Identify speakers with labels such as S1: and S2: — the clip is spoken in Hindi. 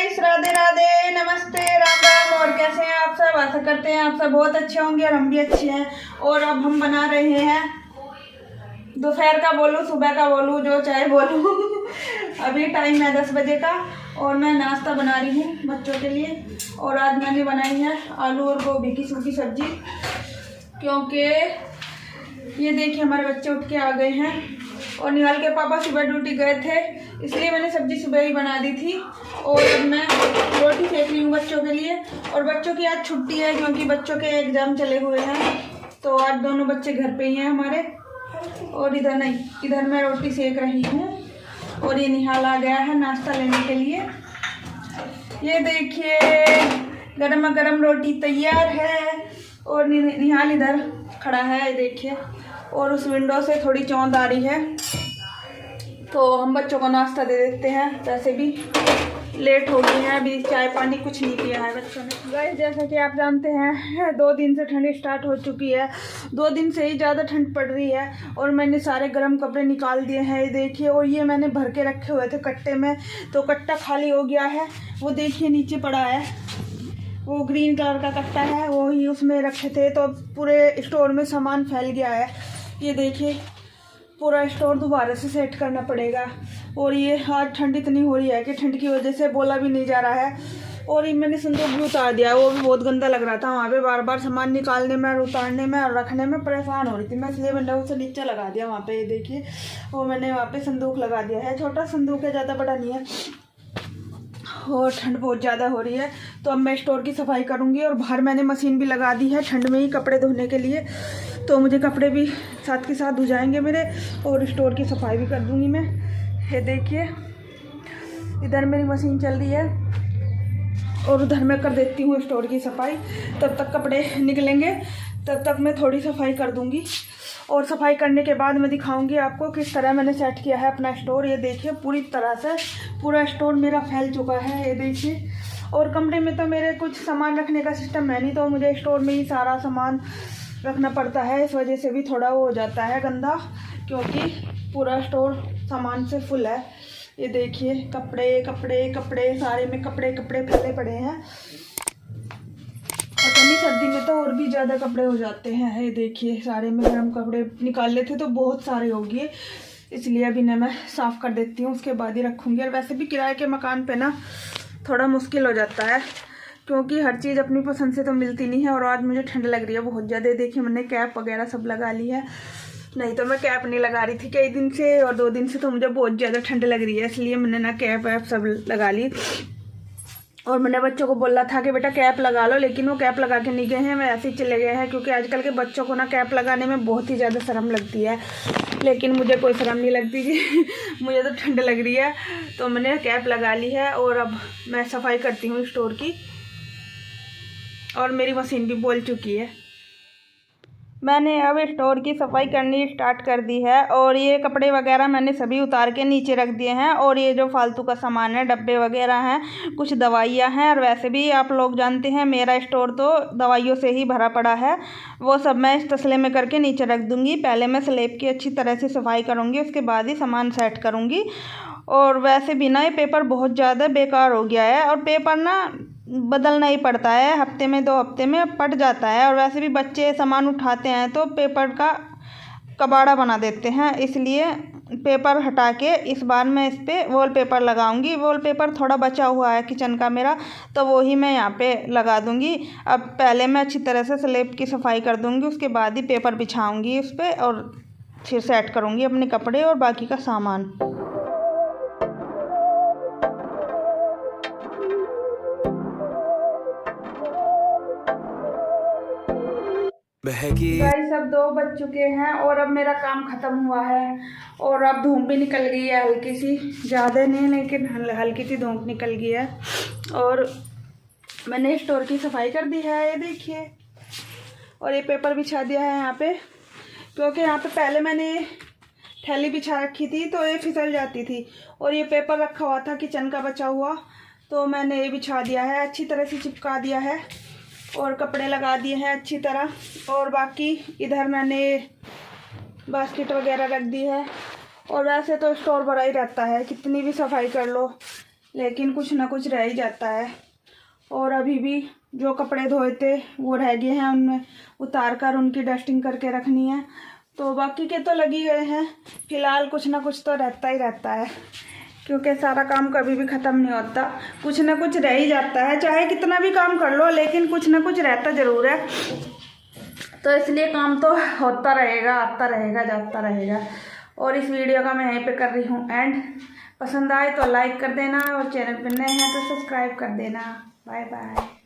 S1: गाइस, राधे राधे, नमस्ते, राम राम। और कैसे हैं आप सब? आशा करते हैं आप सब बहुत अच्छे होंगे और हम भी अच्छे हैं। और अब हम बना रहे हैं, दोपहर का बोलूँ सुबह का बोलूँ, जो चाहे बोलूँ अभी टाइम है 10 बजे का और मैं नाश्ता बना रही हूँ बच्चों के लिए। और आज मैंने बनाई है आलू और गोभी की सूखी सब्जी, क्योंकि ये देखिए हमारे बच्चे उठ के आ गए हैं और निहाल के पापा सुबह ड्यूटी गए थे, इसलिए मैंने सब्जी सुबह ही बना दी थी। और अब मैं रोटी सेक रही हूँ बच्चों के लिए। और बच्चों की आज छुट्टी है क्योंकि बच्चों के एग्ज़ाम चले हुए हैं, तो आज दोनों बच्चे घर पे ही हैं हमारे। और इधर नहीं, इधर मैं रोटी सेक रही हूँ और ये निहाल आ गया है नाश्ता लेने के लिए। ये देखिए गरमा गरम रोटी तैयार है और निहाल इधर खड़ा है, ये देखिए। और उस विंडो से थोड़ी चौंध आ रही है, तो हम बच्चों को नाश्ता दे देते हैं। वैसे भी लेट हो गई है, अभी चाय पानी कुछ नहीं पिया है बच्चों ने। गाइस, जैसा कि आप जानते हैं 2 दिन से ठंड स्टार्ट हो चुकी है। 2 दिन से ही ज़्यादा ठंड पड़ रही है और मैंने सारे गर्म कपड़े निकाल दिए हैं, ये देखिए। और ये मैंने भर के रखे हुए थे कट्टे में, तो कट्टा खाली हो गया है। वो देखिए नीचे पड़ा है, वो ग्रीन कलर का कट्टा है, वो ही उसमें रखे थे, तो पूरे स्टोर में सामान फैल गया है। ये देखिए पूरा स्टोर दोबारा से सेट करना पड़ेगा। और ये आज ठंड इतनी हो रही है कि ठंड की वजह से बोला भी नहीं जा रहा है। और ये मैंने संदूक भी उतार दिया, वो भी बहुत गंदा लग रहा था। वहाँ पे बार बार सामान निकालने में और उतारने में और रखने में परेशान हो रही थी मैं, इसलिए मैंने उसे नीचे लगा दिया वहाँ पे। ये देखिए वो मैंने वहाँ पे संदूक लगा दिया है, छोटा संदूक है, ज़्यादा बड़ा नहीं है। और ठंड बहुत ज़्यादा हो रही है, तो अब मैं स्टोर की सफाई करूँगी। और बाहर मैंने मशीन भी लगा दी है ठंड में ही कपड़े धोने के लिए, तो मुझे कपड़े भी साथ के साथ धो जाएंगे मेरे। और स्टोर की सफाई भी कर दूँगी मैं। ये देखिए इधर मेरी मशीन चल रही है और उधर मैं कर देती हूँ स्टोर की सफाई। तब तक कपड़े निकलेंगे, तब तक मैं थोड़ी सफाई कर दूँगी। और सफाई करने के बाद मैं दिखाऊंगी आपको किस तरह मैंने सेट किया है अपना स्टोर। ये देखिए पूरी तरह से पूरा स्टोर मेरा फैल चुका है, ये देखिए। और कमरे में तो मेरे कुछ सामान रखने का सिस्टम है नहीं, तो मुझे स्टोर में ही सारा सामान रखना पड़ता है। इस वजह से भी थोड़ा वो हो जाता है गंदा, क्योंकि पूरा स्टोर सामान से फुल है। ये देखिए कपड़े कपड़े कपड़े, सारे में कपड़े कपड़े फैले पड़े हैं। सर्दी में तो और भी ज़्यादा कपड़े हो जाते हैं। ये देखिए सारे में गर्म कपड़े निकाल लेते तो बहुत सारे हो गए, इसलिए अभी ना मैं साफ़ कर देती हूँ, उसके बाद ही रखूँगी। और वैसे भी किराए के मकान पे ना थोड़ा मुश्किल हो जाता है, क्योंकि हर चीज़ अपनी पसंद से तो मिलती नहीं है। और आज मुझे ठंड लग रही है बहुत ज़्यादा। देखिए मैंने कैप वगैरह सब लगा ली है, नहीं तो मैं कैप नहीं लगा रही थी कई दिन से। और 2 दिन से तो मुझे बहुत ज़्यादा ठंड लग रही है, इसलिए मैंने ना कैप वैप सब लगा ली। और मैंने बच्चों को बोला था कि बेटा कैप लगा लो, लेकिन वो कैप लगा के नहीं गए हैं, मैं ऐसे ही चले गए हैं। क्योंकि आजकल के बच्चों को ना कैप लगाने में बहुत ही ज़्यादा शर्म लगती है, लेकिन मुझे कोई शर्म नहीं लगती जी मुझे तो ठंड लग रही है, तो मैंने कैप लगा ली है। और अब मैं सफाई करती हूँ स्टोर की, और मेरी मशीन भी बोल चुकी है। मैंने अब स्टोर की सफाई करनी स्टार्ट कर दी है। और ये कपड़े वगैरह मैंने सभी उतार के नीचे रख दिए हैं। और ये जो फालतू का सामान है, डब्बे वगैरह हैं, कुछ दवाइयाँ हैं। और वैसे भी आप लोग जानते हैं मेरा स्टोर तो दवाइयों से ही भरा पड़ा है, वो सब मैं इस तसले में करके नीचे रख दूँगी। पहले मैं स्लैब की अच्छी तरह से सफाई करूँगी, उसके बाद ही सामान सेट करूँगी। और वैसे भी ना ये पेपर बहुत ज़्यादा बेकार हो गया है, और पेपर ना बदलना ही पड़ता है, हफ्ते में 2 हफ्ते में पट जाता है। और वैसे भी बच्चे सामान उठाते हैं तो पेपर का कबाड़ा बना देते हैं, इसलिए पेपर हटा के इस बार मैं इस पर वॉलपेपर लगाऊंगी। वॉलपेपर थोड़ा बचा हुआ है किचन का मेरा, तो वो ही मैं यहाँ पे लगा दूंगी। अब पहले मैं अच्छी तरह से स्लैब की सफाई कर दूंगी, उसके बाद ही पेपर बिछाऊंगी उस पर, और फिर सेट करूँगी अपने कपड़े और बाकी का सामान। गाइस, अब 2 बज चुके हैं और अब मेरा काम ख़त्म हुआ है। और अब धूप भी निकल गई है, हल्की सी, ज़्यादा नहीं लेकिन हल्की सी धूप निकल गई है। और मैंने स्टोर की सफाई कर दी है, ये देखिए। और ये पेपर बिछा दिया है यहाँ पे, क्योंकि यहाँ पे पहले मैंने थैली बिछा रखी थी तो ये फिसल जाती थी। और ये पेपर रखा हुआ था किचन का बचा हुआ, तो मैंने ये बिछा दिया है, अच्छी तरह से चिपका दिया है। और कपड़े लगा दिए हैं अच्छी तरह। और बाकी इधर मैंने बास्केट वगैरह रख दी है। और वैसे तो स्टोर भरा ही रहता है, कितनी भी सफाई कर लो, लेकिन कुछ ना कुछ रह ही जाता है। और अभी भी जो कपड़े धोए थे वो रह गए हैं, उनमें उतार कर उनकी डस्टिंग करके रखनी है। तो बाकी के तो लगी गए हैं। फिलहाल कुछ ना कुछ तो रहता ही रहता है, क्योंकि सारा काम कभी भी ख़त्म नहीं होता, कुछ ना कुछ रह ही जाता है। चाहे कितना भी काम कर लो लेकिन कुछ ना कुछ रहता ज़रूर है। तो इसलिए काम तो होता रहेगा, आता रहेगा, जाता रहेगा। और इस वीडियो का मैं यहीं पे कर रही हूँ एंड। पसंद आए तो लाइक कर देना और चैनल पर नए हैं तो सब्सक्राइब कर देना। Bye bye.